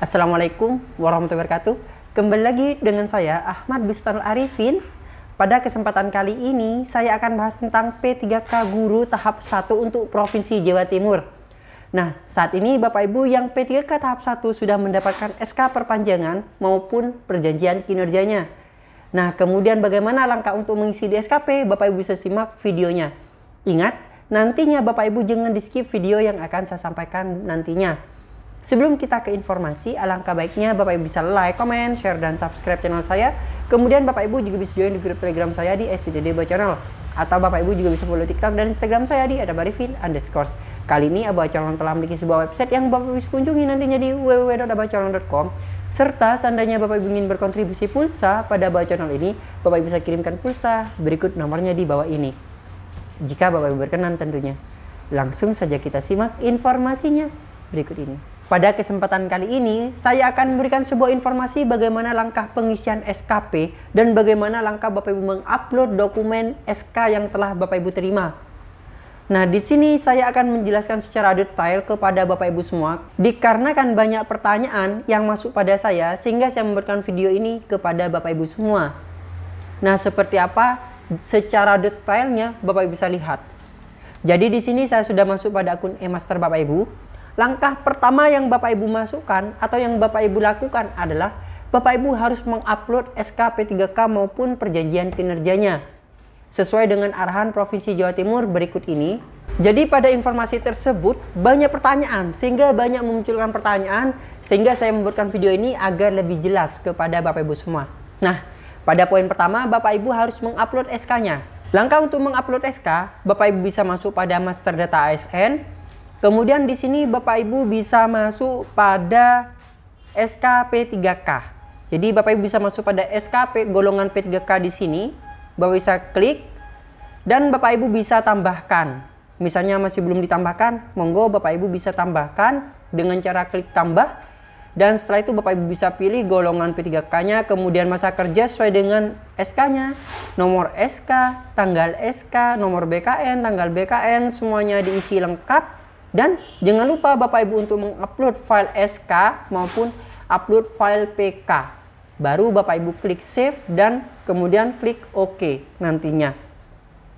Assalamualaikum warahmatullahi wabarakatuh. Kembali lagi dengan saya Ahmad Bustanul Arifin. Pada kesempatan kali ini saya akan bahas tentang P3K Guru tahap 1 untuk Provinsi Jawa Timur. Nah, saat ini Bapak Ibu yang P3K tahap 1 sudah mendapatkan SK perpanjangan maupun perjanjian kinerjanya. Nah, kemudian bagaimana langkah untuk mengisi di SKP? Bapak Ibu bisa simak videonya. Ingat, nantinya Bapak Ibu jangan di skip video yang akan saya sampaikan nantinya. Sebelum kita ke informasi, alangkah baiknya Bapak Ibu bisa like, comment, share, dan subscribe channel saya. Kemudian Bapak Ibu juga bisa join di grup Telegram saya di STDD Channel. Atau Bapak Ibu juga bisa follow TikTok dan Instagram saya di @abarifin_. Kali ini Abah Calon telah memiliki sebuah website yang Bapak Ibu bisa kunjungi nantinya di www.abahcalon.com. Serta seandainya Bapak Ibu ingin berkontribusi pulsa pada Abah Channel ini, Bapak Ibu bisa kirimkan pulsa berikut nomornya di bawah ini. Jika Bapak Ibu berkenan tentunya. Langsung saja kita simak informasinya berikut ini. Pada kesempatan kali ini, saya akan memberikan sebuah informasi bagaimana langkah pengisian SKP dan bagaimana langkah Bapak Ibu mengupload dokumen SK yang telah Bapak Ibu terima. Nah, di sini saya akan menjelaskan secara detail kepada Bapak Ibu semua, dikarenakan banyak pertanyaan yang masuk pada saya, sehingga saya memberikan video ini kepada Bapak Ibu semua. Nah, seperti apa secara detailnya Bapak Ibu bisa lihat. Jadi di sini saya sudah masuk pada akun e-master Bapak Ibu. Langkah pertama yang Bapak Ibu masukkan atau yang Bapak Ibu lakukan adalah Bapak Ibu harus mengupload SK P3K maupun perjanjian kinerjanya sesuai dengan arahan Provinsi Jawa Timur berikut ini. Jadi pada informasi tersebut banyak pertanyaan, sehingga banyak memunculkan pertanyaan, sehingga saya membuatkan video ini agar lebih jelas kepada Bapak Ibu semua. Nah, pada poin pertama Bapak Ibu harus mengupload SK-nya. Langkah untuk mengupload SK, Bapak Ibu bisa masuk pada Master Data ASN. Kemudian di sini Bapak Ibu bisa masuk pada SK P3K. Jadi Bapak Ibu bisa masuk pada SK golongan P3K di sini. Bapak bisa klik dan Bapak Ibu bisa tambahkan. Misalnya masih belum ditambahkan, monggo Bapak Ibu bisa tambahkan dengan cara klik tambah. Dan setelah itu Bapak Ibu bisa pilih golongan P3K-nya, kemudian masa kerja sesuai dengan SK-nya, nomor SK, tanggal SK, nomor BKN, tanggal BKN, semuanya diisi lengkap. Dan jangan lupa Bapak Ibu untuk mengupload file SK maupun upload file PK. Baru Bapak Ibu klik save dan kemudian klik OK nantinya.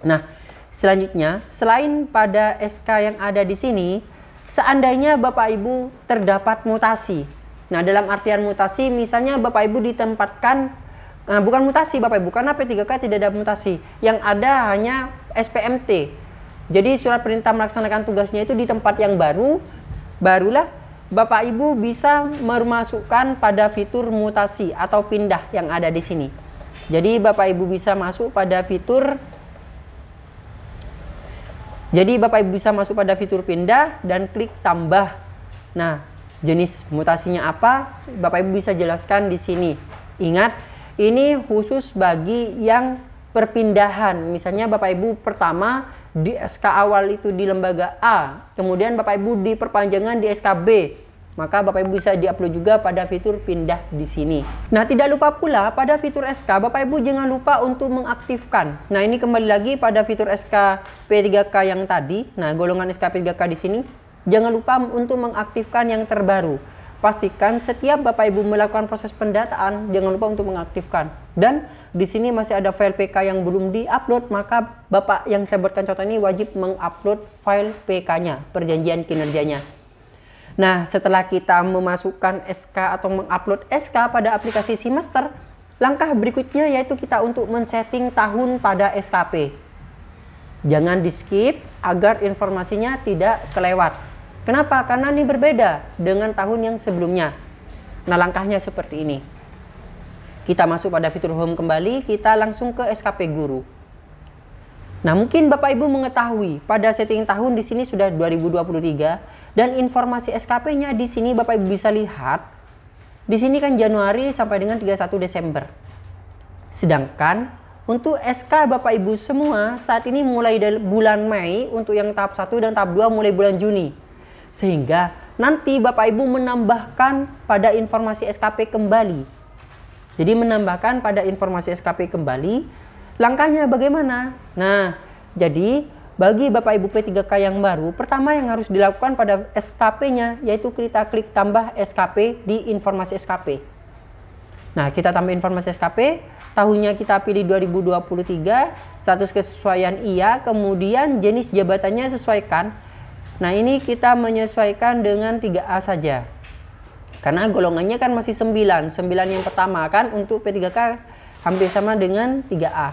Nah, selanjutnya selain pada SK yang ada di sini, seandainya Bapak Ibu terdapat mutasi. Nah, dalam artian mutasi misalnya Bapak Ibu ditempatkan, bukan mutasi Bapak Ibu, karena P3K tidak ada mutasi. Yang ada hanya SPMT. Jadi surat perintah melaksanakan tugasnya itu di tempat yang barulah Bapak Ibu bisa memasukkan pada fitur mutasi atau pindah yang ada di sini. Jadi Bapak Ibu bisa masuk pada fitur pindah dan klik tambah. Nah, jenis mutasinya apa? Bapak Ibu bisa jelaskan di sini. Ingat, ini khusus bagi yang perpindahan. Misalnya Bapak Ibu pertama di SK awal itu di lembaga A, kemudian Bapak Ibu di perpanjangan di SKB, maka Bapak Ibu bisa diupload juga pada fitur pindah di sini. Nah, tidak lupa pula pada fitur SK, Bapak Ibu jangan lupa untuk mengaktifkan. Nah, ini kembali lagi pada fitur SK P3K yang tadi. Nah, golongan SK P3K di sini, jangan lupa untuk mengaktifkan yang terbaru. Pastikan setiap Bapak Ibu melakukan proses pendataan, jangan lupa untuk mengaktifkan. Dan di sini masih ada file PK yang belum diupload, maka Bapak yang saya buatkan contoh ini wajib mengupload file PK-nya, perjanjian kinerjanya. Nah, setelah kita memasukkan SK atau mengupload SK pada aplikasi SeaMaster, langkah berikutnya yaitu kita untuk men-setting tahun pada SKP. Jangan di-skip agar informasinya tidak kelewat. Kenapa? Karena ini berbeda dengan tahun yang sebelumnya. Nah, langkahnya seperti ini. Kita masuk pada fitur home kembali, kita langsung ke SKP Guru. Nah, mungkin Bapak Ibu mengetahui pada setting tahun di sini sudah 2023 dan informasi SKP-nya di sini Bapak Ibu bisa lihat. Di sini kan Januari sampai dengan 31 Desember. Sedangkan untuk SK Bapak Ibu semua saat ini mulai dari bulan Mei untuk yang tahap 1 dan tahap 2 mulai bulan Juni. Sehingga nanti Bapak Ibu menambahkan pada informasi SKP kembali. Jadi menambahkan pada informasi SKP kembali, langkahnya bagaimana? Nah, Jadi, bagi Bapak Ibu P3K yang baru, pertama yang harus dilakukan pada SKP-nya, yaitu kita klik tambah SKP di informasi SKP. Nah, kita tambah informasi SKP, tahunnya kita pilih 2023, status kesesuaian iya, kemudian jenis jabatannya sesuaikan. Nah, ini kita menyesuaikan dengan 3A saja. Karena golongannya kan masih 9 yang pertama kan untuk P3K hampir sama dengan 3A.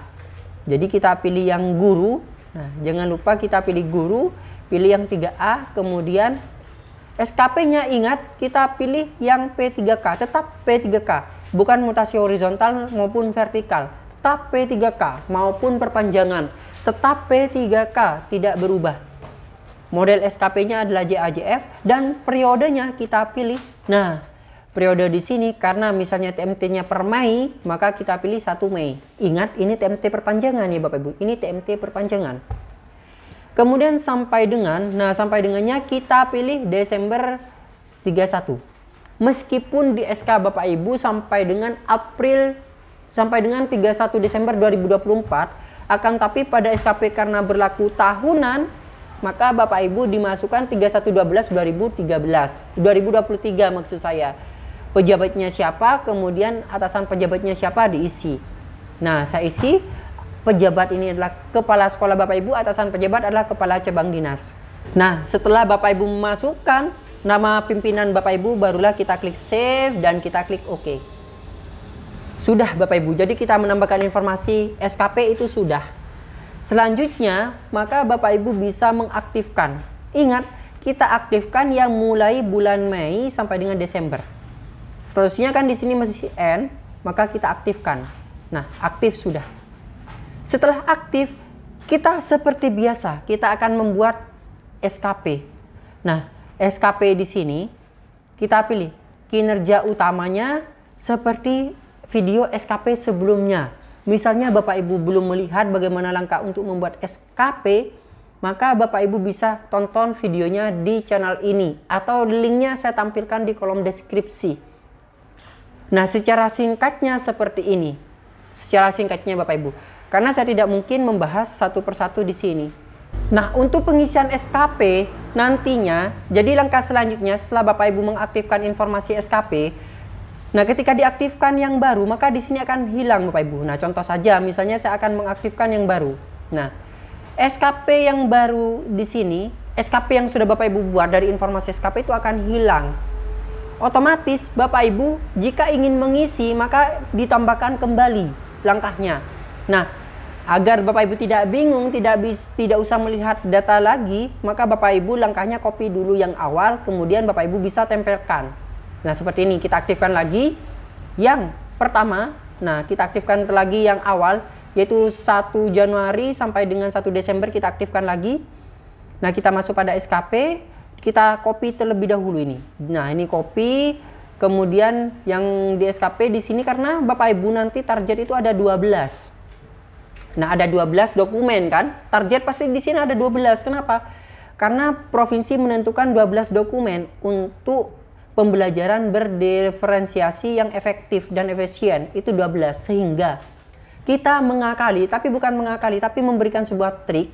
Jadi kita pilih yang guru. Nah, jangan lupa kita pilih guru, pilih yang 3A, kemudian SKP-nya ingat kita pilih yang P3K, tetap P3K, bukan mutasi horizontal maupun vertikal, tetap P3K maupun perpanjangan, tetap P3K, tidak berubah. Model SKP-nya adalah JAJF dan periodenya kita pilih. Nah, periode di sini karena misalnya TMT-nya per Mei, maka kita pilih 1 Mei. Ingat, ini TMT perpanjangan ya Bapak Ibu. Ini TMT perpanjangan. Kemudian sampai dengannya kita pilih Desember 31. Meskipun di SK Bapak Ibu sampai dengan 31 Desember 2024, akan tapi pada SKP karena berlaku tahunan, maka Bapak Ibu dimasukkan 31/12/2023 maksud saya. Pejabatnya siapa, kemudian atasan pejabatnya siapa diisi. Nah, saya isi pejabat ini adalah kepala sekolah Bapak Ibu, atasan pejabat adalah kepala cabang dinas. Nah, setelah Bapak Ibu memasukkan nama pimpinan Bapak Ibu, barulah kita klik save dan kita klik OK. Sudah Bapak Ibu, jadi kita menambahkan informasi SKP itu sudah. Selanjutnya, maka Bapak Ibu bisa mengaktifkan. Ingat, kita aktifkan yang mulai bulan Mei sampai dengan Desember. Seterusnya kan di sini masih N, maka kita aktifkan. Nah, aktif sudah. Setelah aktif, kita seperti biasa, kita akan membuat SKP. Nah, SKP di sini kita pilih kinerja utamanya seperti video SKP sebelumnya. Misalnya Bapak Ibu belum melihat bagaimana langkah untuk membuat SKP, maka Bapak Ibu bisa tonton videonya di channel ini atau linknya saya tampilkan di kolom deskripsi. Nah, secara singkatnya seperti ini. Secara singkatnya Bapak Ibu. Karena saya tidak mungkin membahas satu persatu di sini. Nah, untuk pengisian SKP nantinya, jadi langkah selanjutnya setelah Bapak Ibu mengaktifkan informasi SKP, nah ketika diaktifkan yang baru, maka di sini akan hilang Bapak Ibu. Nah, contoh saja, misalnya saya akan mengaktifkan yang baru. Nah, SKP yang baru di sini, SKP yang sudah Bapak Ibu buat dari informasi SKP itu akan hilang. Otomatis Bapak Ibu jika ingin mengisi maka ditambahkan kembali langkahnya. Nah, agar Bapak Ibu tidak bingung, tidak usah melihat data lagi, maka Bapak Ibu langkahnya copy dulu yang awal, kemudian Bapak Ibu bisa tempelkan. Nah, seperti ini kita aktifkan lagi yang pertama. Nah, kita aktifkan lagi yang awal, yaitu 1 Januari sampai dengan 1 Desember kita aktifkan lagi. Nah, kita masuk pada SKP, kita copy terlebih dahulu ini. Nah, ini copy, kemudian yang di SKP di sini karena Bapak Ibu nanti target itu ada 12. Nah, ada 12 dokumen kan? Target pasti di sini ada 12. Kenapa? Karena provinsi menentukan 12 dokumen untuk pembelajaran berdiferensiasi yang efektif dan efisien. Itu 12. Sehingga kita mengakali, tapi bukan mengakali, tapi memberikan sebuah trik.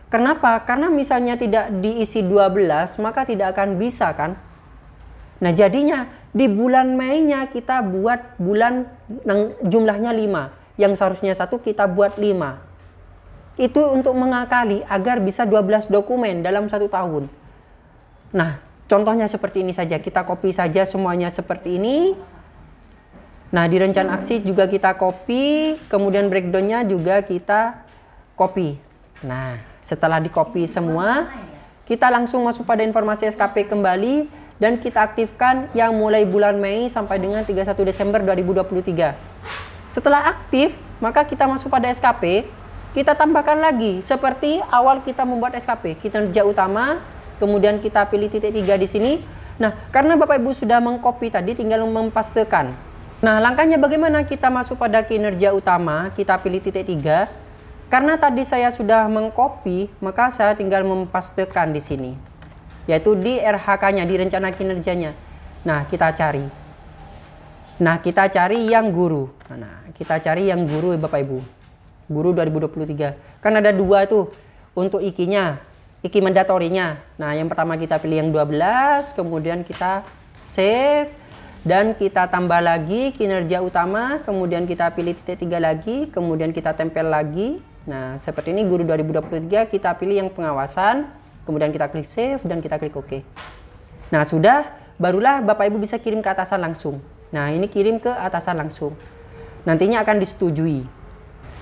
Kenapa? Karena misalnya tidak diisi 12, maka tidak akan bisa kan? Nah, jadinya di bulan Mei-nya kita buat bulan jumlahnya 5. Yang seharusnya 1 kita buat 5. Itu untuk mengakali agar bisa 12 dokumen dalam 1 tahun. Nah, contohnya seperti ini saja. Kita copy saja semuanya seperti ini. Nah, di rencana aksi juga kita copy. Kemudian breakdown-nya juga kita copy. Nah, setelah di copy semua, kita langsung masuk pada informasi SKP kembali. Dan kita aktifkan yang mulai bulan Mei sampai dengan 31 Desember 2023. Setelah aktif, maka kita masuk pada SKP. Kita tambahkan lagi seperti awal kita membuat SKP. Kinerja utama, kemudian kita pilih titik 3 di sini. Nah, karena Bapak Ibu sudah mengcopy tadi, tinggal mempastekan. Nah, langkahnya bagaimana kita masuk pada kinerja utama? Kita pilih titik 3. Karena tadi saya sudah mengcopy, maka saya tinggal mempastekan di sini. Yaitu di RHK-nya, di rencana kinerjanya. Nah, kita cari. Nah, kita cari yang guru. Nah, kita cari yang guru Bapak Ibu. Guru 2023. Kan ada 2 tuh. untuk IKI-nya, IKI mandatorinya. Nah, yang pertama kita pilih yang 12, kemudian kita save, dan kita tambah lagi kinerja utama, kemudian kita pilih titik 3 lagi, kemudian kita tempel lagi. Nah, seperti ini guru 2023, kita pilih yang pengawasan, kemudian kita klik save, dan kita klik OK. Nah, sudah, barulah Bapak Ibu bisa kirim ke atasan langsung. Nah, ini kirim ke atasan langsung. Nantinya akan disetujui.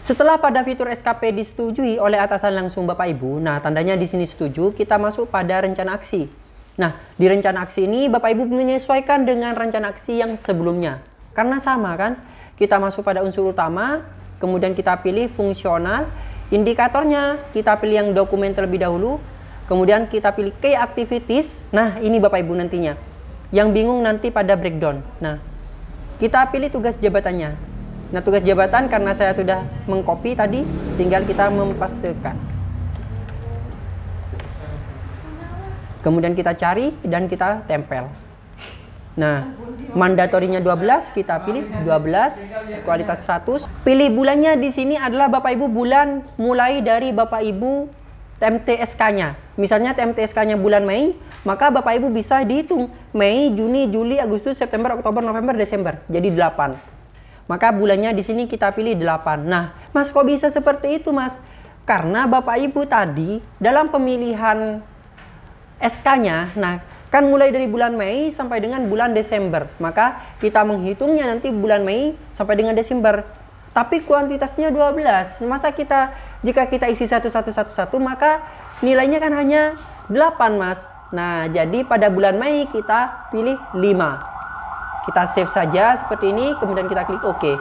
Setelah pada fitur SKP disetujui oleh atasan langsung Bapak Ibu, nah tandanya di sini setuju, kita masuk pada rencana aksi. Nah, di rencana aksi ini Bapak Ibu menyesuaikan dengan rencana aksi yang sebelumnya. Karena sama kan, kita masuk pada unsur utama, kemudian kita pilih fungsional, indikatornya kita pilih yang dokumen terlebih dahulu, kemudian kita pilih key activities. Nah, ini Bapak Ibu nantinya. Yang bingung nanti pada breakdown. Nah, kita pilih tugas jabatannya. Nah, tugas jabatan karena saya sudah mengcopy tadi, tinggal kita mempastekan. Kemudian kita cari dan kita tempel. Nah, mandatorinya 12, kita pilih 12, kualitas 100. Pilih bulannya di sini adalah Bapak Ibu bulan mulai dari Bapak Ibu TMTSK-nya. Misalnya TMTSK-nya bulan Mei, maka Bapak Ibu bisa dihitung Mei, Juni, Juli, Agustus, September, Oktober, November, Desember. Jadi 8. Maka bulannya di sini kita pilih 8. Nah, Mas kok bisa seperti itu, Mas? Karena Bapak Ibu tadi dalam pemilihan SK-nya, nah kan mulai dari bulan Mei sampai dengan bulan Desember. Maka kita menghitungnya nanti bulan Mei sampai dengan Desember. Tapi kuantitasnya 12. Masa jika kita isi satu, maka nilainya kan hanya 8, Mas. Nah, jadi pada bulan Mei kita pilih 5. Kita save saja seperti ini, kemudian kita klik OK.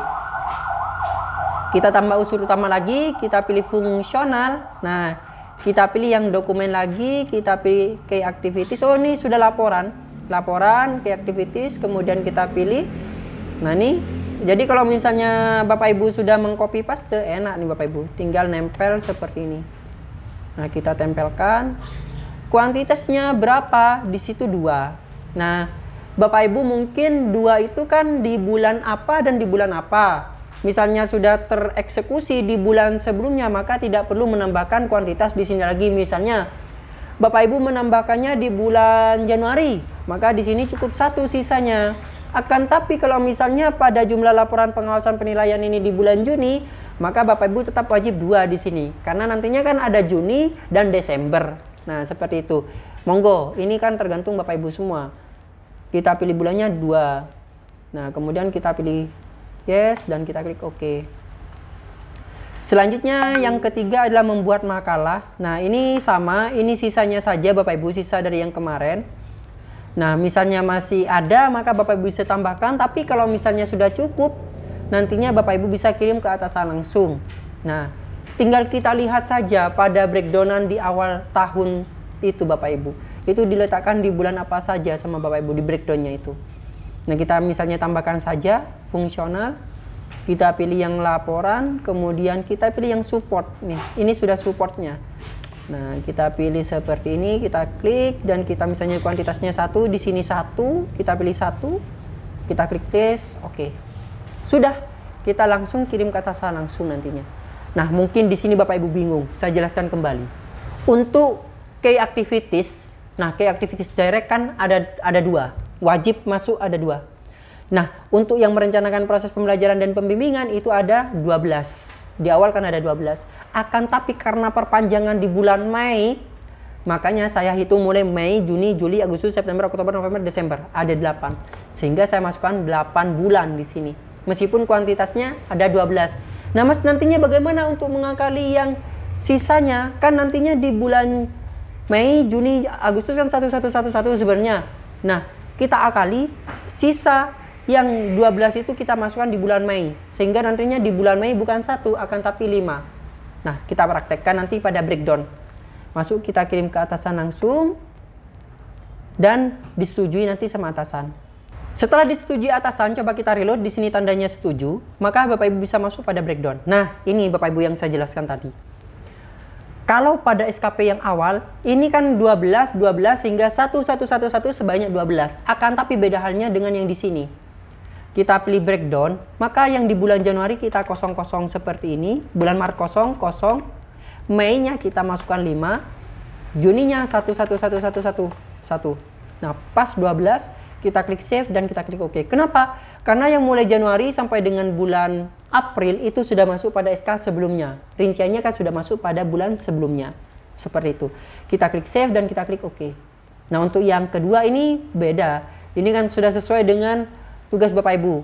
Kita tambah unsur utama lagi, kita pilih fungsional. Nah, kita pilih yang dokumen lagi, kita pilih key activities. Oh, ini sudah laporan, key activities, kemudian kita pilih. Nah, ini. Jadi kalau misalnya Bapak Ibu sudah mengcopy paste, enak nih Bapak Ibu, tinggal nempel seperti ini. Nah, kita tempelkan. Kuantitasnya berapa? Di situ 2. Nah, Bapak Ibu mungkin 2 itu kan di bulan apa dan di bulan apa. Misalnya sudah tereksekusi di bulan sebelumnya, maka tidak perlu menambahkan kuantitas di sini lagi. Misalnya Bapak Ibu menambahkannya di bulan Januari, maka di sini cukup 1 sisanya. Akan tapi kalau misalnya pada jumlah laporan pengawasan penilaian ini di bulan Juni, maka Bapak Ibu tetap wajib 2 di sini. Karena nantinya kan ada Juni dan Desember. Nah, seperti itu. Monggo, ini kan tergantung Bapak Ibu semua. Kita pilih bulannya 2. Nah, kemudian kita pilih yes dan kita klik OK. Selanjutnya yang ketiga adalah membuat makalah. Nah, ini sama, ini sisanya saja Bapak Ibu, sisa dari yang kemarin. Nah, misalnya masih ada, maka Bapak Ibu bisa tambahkan. Tapi kalau misalnya sudah cukup, nantinya Bapak Ibu bisa kirim ke atasan langsung. Nah, tinggal kita lihat saja pada breakdownan di awal tahun itu Bapak Ibu. Itu diletakkan di bulan apa saja sama Bapak Ibu di breakdownnya itu. Nah, kita misalnya tambahkan saja fungsional, kita pilih yang laporan, kemudian kita pilih yang support. Nih, ini sudah supportnya. Nah, kita pilih seperti ini, kita klik dan kita misalnya kuantitasnya 1, di sini 1, kita pilih 1, kita klik tes, oke. Sudah, kita langsung kirim ke atasan langsung nantinya. Nah, mungkin di sini Bapak Ibu bingung, saya jelaskan kembali. Untuk key activities, nah, key activities direct kan ada 2. Wajib masuk ada 2. Nah, untuk yang merencanakan proses pembelajaran dan pembimbingan itu ada 12. Di awal kan ada 12. Akan tapi karena perpanjangan di bulan Mei, makanya saya hitung mulai Mei, Juni, Juli, Agustus, September, Oktober, November, Desember. Ada 8. Sehingga saya masukkan 8 bulan di sini. Meskipun kuantitasnya ada 12. Nah, Mas, nantinya bagaimana untuk mengakali yang sisanya? Kan nantinya di bulan Mei, Juni, Agustus kan 1111 sebenarnya. Nah, kita akali sisa yang 12 itu kita masukkan di bulan Mei. Sehingga nantinya di bulan Mei bukan 1, akan tapi 5. Nah, kita praktekkan nanti pada breakdown. Masuk, kita kirim ke atasan langsung. Dan disetujui nanti sama atasan. Setelah disetujui atasan, coba kita reload. Di sini tandanya setuju. Maka Bapak Ibu bisa masuk pada breakdown. Nah, ini Bapak Ibu yang saya jelaskan tadi. Kalau pada SKP yang awal, ini kan 12 hingga 1111 sebanyak 12. Akan tapi beda halnya dengan yang di sini. Kita pilih breakdown, maka yang di bulan Januari kita 00 seperti ini, bulan Maret 00, Mei-nya kita masukkan 5, Juninya 1. Nah, pas 12 kita klik save dan kita klik OK. Kenapa? Karena yang mulai Januari sampai dengan bulan April itu sudah masuk pada SK sebelumnya. Rinciannya kan sudah masuk pada bulan sebelumnya. Seperti itu. Kita klik save dan kita klik OK. Nah, untuk yang kedua ini beda. Ini kan sudah sesuai dengan tugas Bapak Ibu.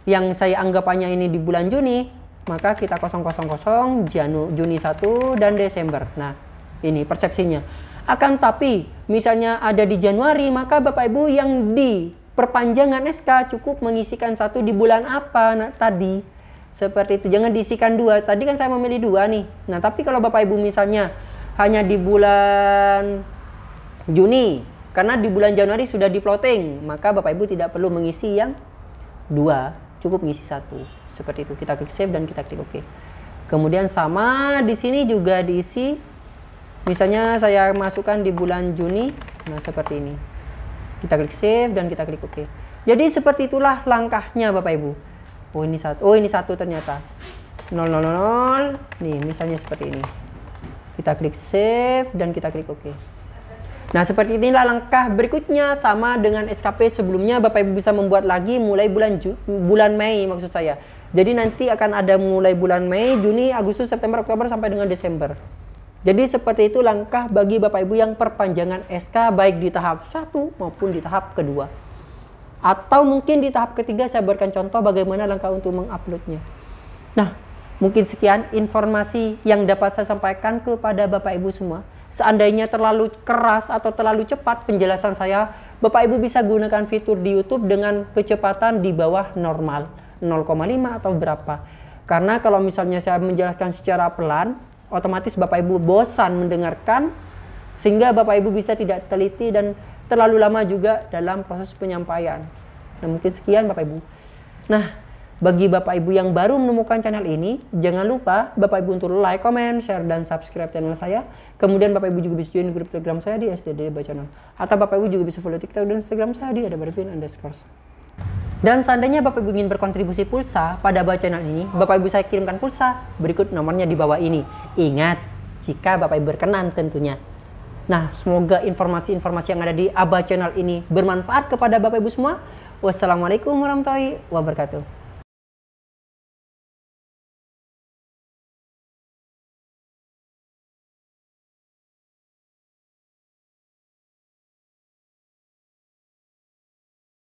Yang saya anggapannya ini di bulan Juni, maka kita 000 Juni 1 dan Desember. Nah, ini persepsinya. Akan tapi misalnya ada di Januari, maka Bapak Ibu yang di perpanjangan SK cukup mengisikan 1 di bulan apa tadi. Seperti itu, jangan diisikan 2. Tadi kan saya memilih 2 nih. Nah, tapi kalau Bapak Ibu misalnya hanya di bulan Juni, karena di bulan Januari sudah di plotting, maka Bapak Ibu tidak perlu mengisi yang 2, cukup mengisi 1. Seperti itu. Kita klik save dan kita klik OK. Kemudian sama di sini juga diisi. Misalnya saya masukkan di bulan Juni, nah seperti ini. Kita klik save dan kita klik OK. Jadi seperti itulah langkahnya Bapak Ibu. Oh ini 1, ternyata. 000, nih misalnya seperti ini. Kita klik save dan kita klik OK. Nah seperti inilah langkah berikutnya, sama dengan SKP sebelumnya. Bapak Ibu bisa membuat lagi mulai bulan Mei maksud saya. Jadi nanti akan ada mulai bulan Mei, Juni, Agustus, September, Oktober sampai dengan Desember. Jadi seperti itu langkah bagi Bapak Ibu yang perpanjangan SK baik di tahap 1 maupun di tahap kedua. Atau mungkin di tahap ketiga saya berikan contoh bagaimana langkah untuk menguploadnya. Nah, mungkin sekian informasi yang dapat saya sampaikan kepada Bapak Ibu semua. Seandainya terlalu keras atau terlalu cepat penjelasan saya, Bapak Ibu bisa gunakan fitur di YouTube dengan kecepatan di bawah normal, 0,5 atau berapa. Karena kalau misalnya saya menjelaskan secara pelan, otomatis Bapak Ibu bosan mendengarkan, sehingga Bapak Ibu bisa tidak teliti dan terlalu lama juga dalam proses penyampaian. Nah, mungkin sekian Bapak Ibu. Nah, bagi Bapak Ibu yang baru menemukan channel ini, jangan lupa Bapak Ibu untuk like, comment, share, dan subscribe channel saya. Kemudian Bapak Ibu juga bisa join grup Telegram saya di SDD Channel. Atau Bapak Ibu juga bisa follow TikTok dan Instagram saya di @arifin_. Dan seandainya Bapak Ibu ingin berkontribusi pulsa pada channel ini, Bapak Ibu saya kirimkan pulsa, berikut nomornya di bawah ini. Ingat, jika Bapak Ibu berkenan tentunya. Nah, semoga informasi-informasi yang ada di Aba Channel ini bermanfaat kepada Bapak Ibu semua. Wassalamualaikum warahmatullahi wabarakatuh.